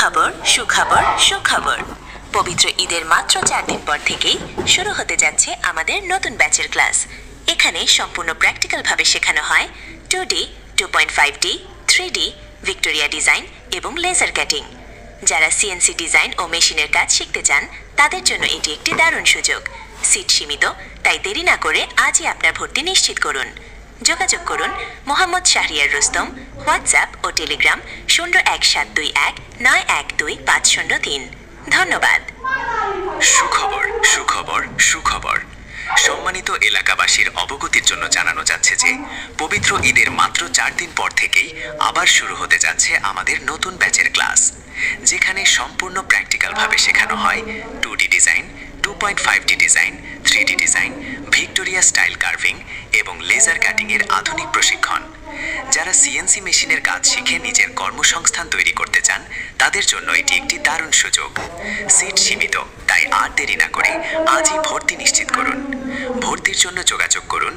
সুখবর সুখবর সুখবর। পবিত্র ঈদের মাত্র 4 দিন পর থেকেই শুরু হতে যাচ্ছে আমাদের নতুন ব্যাচের ক্লাস। এখানে সম্পূর্ণ প্র্যাকটিক্যালভাবে শেখানো হয় 2D, 2.5D, 3D, Victoria design এবং লেজার কাটিং। যারা সিএনসি ডিজাইন ও মেশিনের কাজ শিখতে চান তাদের জন্য এটি একটি দারুণ সুযোগ। সিট সীমিত, তাই দেরি না করে আজই আপনার ভর্তি নিশ্চিত করুন। যোগাযোগ করুন মোহাম্মদ শাহরিয়ার রুস্তম, হোয়াটসঅ্যাপ ও টেলিগ্রাম 01721912503। ধন্যবাদ। সুখবর সুখবর সুখবর। সম্মানিত এলাকাবাসীর অবগতির জন্য জানানো যাচ্ছে যে পবিত্র ঈদের মাত্র 4 দিন পর থেকেই আবার শুরু হতে যাচ্ছে আমাদের নতুন ব্যাচের ক্লাস, যেখানে সম্পূর্ণ প্র্যাকটিক্যালভাবে শেখানো হয় 2D design, 2.5D design, 3D design, Victoria style carving এবং লেজার কাটিংয়ের আধুনিক প্রশিক্ষণ। যারা সিএনসি মেশিনের কাজ শিখে নিজের কর্মসংস্থান তৈরি করতে চান তাদের জন্য এটি একটি দারুণ সুযোগ। সিট সীমিত, তাই আর দেরি না করে আজই ভর্তি নিশ্চিত করুন। ভর্তির জন্য যোগাযোগ করুন